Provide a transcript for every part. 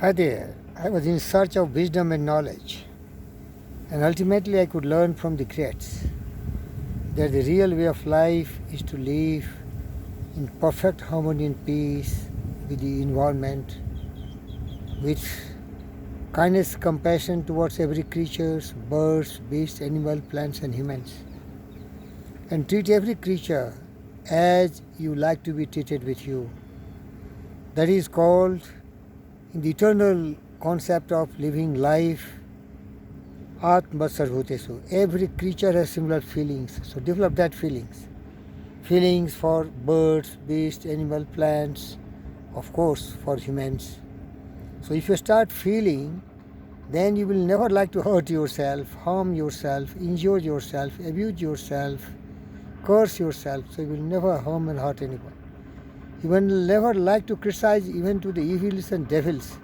Hi there. I was in search of wisdom and knowledge, and ultimately I could learn from the greats that the real way of life is to live in perfect harmony and peace with the environment, with kindness, compassion towards every creature, birds, beasts, animal, plants, and humans, and treat every creature as you like to be treated with you. That is called, in the eternal concept of living life, Atma Sarvhutesu. Every creature has similar feelings, so develop that feelings. Feelings for birds, beasts, animal, plants, of course for humans. So if you start feeling, then you will never like to hurt yourself, harm yourself, injure yourself, abuse yourself, curse yourself. So you will never harm and hurt anyone. You will never like to criticize even to the evils and devils,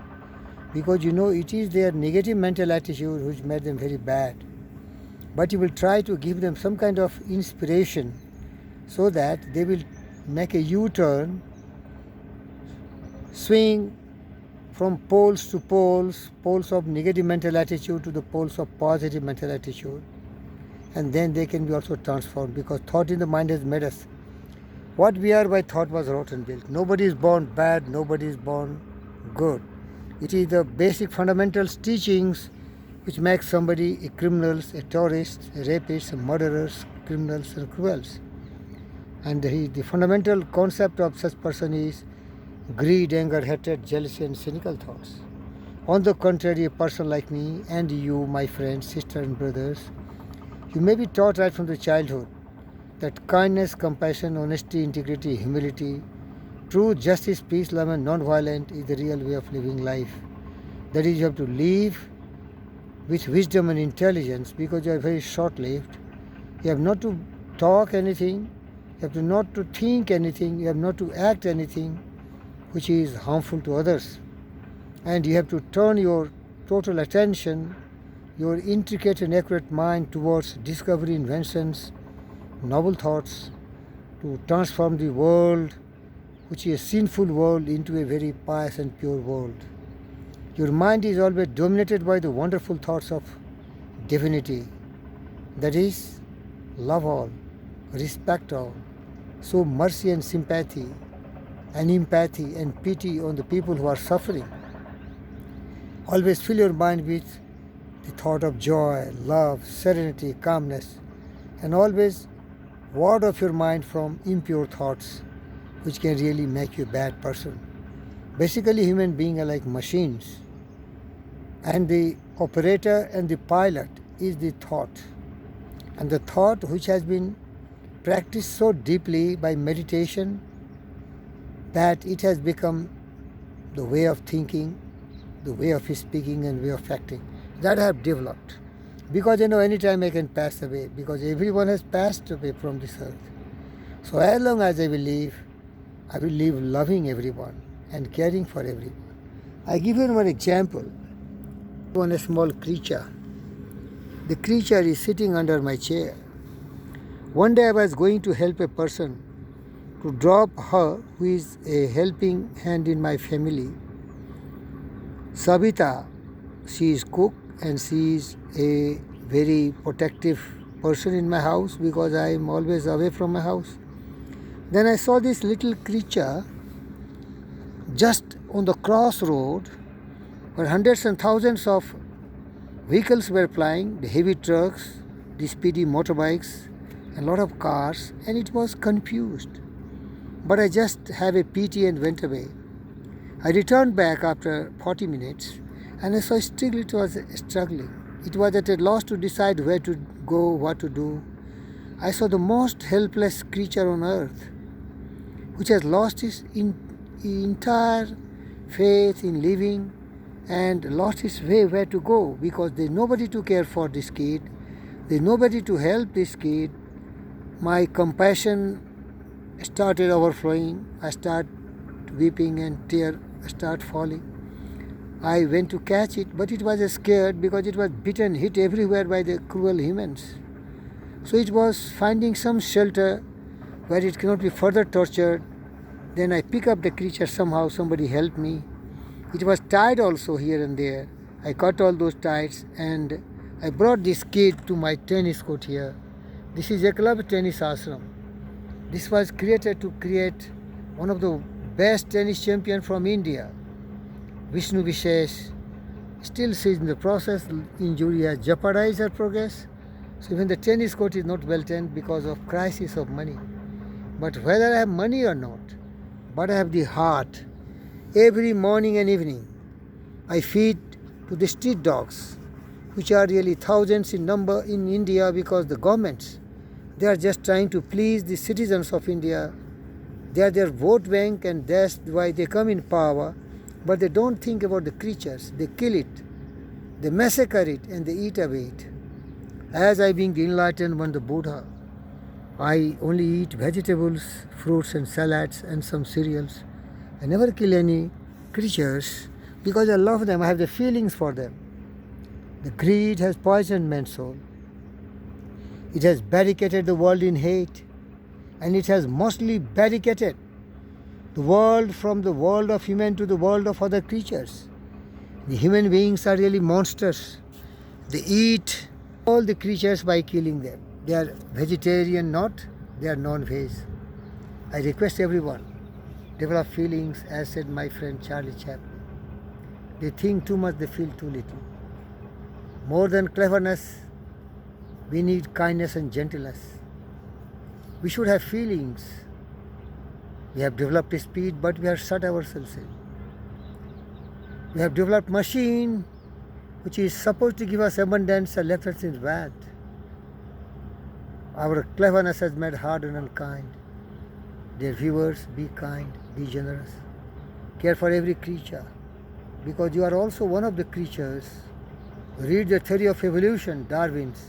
because you know it is their negative mental attitude which made them very bad. But you will try to give them some kind of inspiration so that they will make a U-turn, swing from poles to poles, poles of negative mental attitude to the poles of positive mental attitude. And then they can be also transformed, because thought in the mind has made us. What we are by thought was wrought and built. Nobody is born bad, nobody is born good. It is the basic fundamentals teachings which make somebody a criminals, a terrorist, a rapist, a murderers, criminals and cruels. And the fundamental concept of such person is greed, anger, hatred, jealousy and cynical thoughts. On the contrary, a person like me and you, my friends, sisters and brothers, you may be taught right from the childhood that kindness, compassion, honesty, integrity, humility, truth, justice, peace, love and non-violence is the real way of living life. That is, you have to live with wisdom and intelligence, because you are very short-lived. You have not to talk anything, you have to not to think anything, you have not to act anything which is harmful to others. And you have to turn your total attention, your intricate and accurate mind towards discovery, inventions, noble thoughts, to transform the world, which is a sinful world, into a very pious and pure world. Your mind is always dominated by the wonderful thoughts of divinity. That is, love all, respect all, show mercy and sympathy and empathy and pity on the people who are suffering. Always fill your mind with the thought of joy, love, serenity, calmness, and always ward off your mind from impure thoughts which can really make you a bad person. Basically, human beings are like machines, and the operator and the pilot is the thought. And the thought which has been practiced so deeply by meditation that it has become the way of thinking, the way of speaking and way of acting. That I have developed. Because anytime I can pass away, because everyone has passed away from this earth. So as long as I will live loving everyone and caring for everyone. I give you one example. On a small creature. The creature is sitting under my chair. One day I was going to help a person to drop her, who is a helping hand in my family. Sabita, she is cook and she is a very protective person in my house, because I am always away from my house. Then I saw this little creature just on the crossroad, where hundreds and thousands of vehicles were flying, the heavy trucks, the speedy motorbikes, and a lot of cars, and it was confused. But I just have a pity and went away. I returned back after 40 minutes, and I saw still it was struggling. It was at a loss to decide where to go, what to do. I saw the most helpless creature on earth, which has lost his entire faith in living and lost his way where to go, because there's nobody to care for this kid, there's nobody to help this kid. My compassion started overflowing. I started weeping and tears start falling. I went to catch it, but it was scared because it was bitten, hit everywhere by the cruel humans. So it was finding some shelter where it cannot be further tortured. Then I pick up the creature somehow, somebody helped me. It was tied also here and there. I cut all those ties and I brought this kid to my tennis court here. This is Eklavya Tennis Ashram. This was created to create one of the best tennis champion from India. Vishnu Vishesh. Still she's in the process. Injury has jeopardized her progress. So even the tennis court is not well tended because of crisis of money. But whether I have money or not, but I have the heart. Every morning and evening, I feed to the street dogs, which are really thousands in number in India because the governments, they are just trying to please the citizens of India. They are their vote bank and that's why they come in power, but they don't think about the creatures. They kill it, they massacre it and they eat away it. As I being the enlightened one, the Buddha, I only eat vegetables, fruits and salads and some cereals. I never kill any creatures because I love them. I have the feelings for them. The greed has poisoned man's soul. It has barricaded the world in hate, and it has mostly barricaded the world from the world of human to the world of other creatures. The human beings are really monsters. They eat all the creatures by killing them. They are vegetarian, not, they are non-veg. I request everyone, develop feelings, as said my friend Charlie Chaplin. They think too much, they feel too little. More than cleverness, we need kindness and gentleness. We should have feelings. We have developed a speed, but we have shut ourselves in. We have developed machine, which is supposed to give us abundance and left us in wrath. Our cleverness has made hard and unkind. Dear viewers, be kind, be generous. Care for every creature, because you are also one of the creatures. Read the theory of evolution, Darwin's.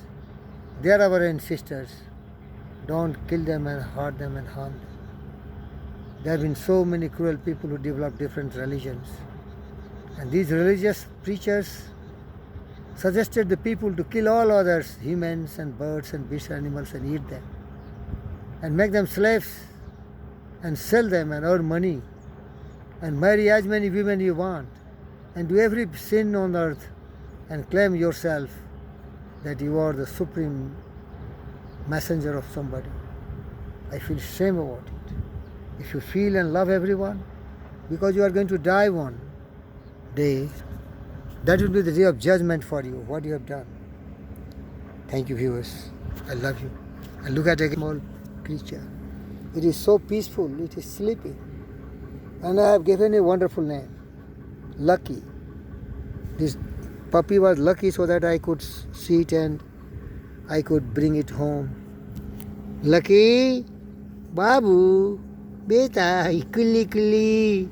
They are our ancestors. Don't kill them and hurt them and harm them. There have been so many cruel people who developed different religions. And these religious preachers suggested the people to kill all others, humans and birds and beasts and animals, and eat them. And make them slaves and sell them and earn money. And marry as many women you want. And do every sin on earth and claim yourself that you are the supreme messenger of somebody. I feel shame about it. If you feel and love everyone, because you are going to die one day, that will be the day of judgment for you, what you have done. Thank you, viewers. I love you. And look at a small creature. It is so peaceful, it is sleeping. And I have given a wonderful name, Lucky. This puppy was lucky so that I could see it and I could bring it home. Lucky, Babu, Beta, Kuli Kuli,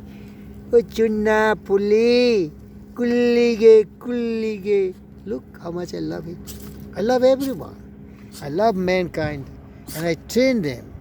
Uchunna Puli, Kulige. Look how much I love it. I love everyone. I love mankind and I train them.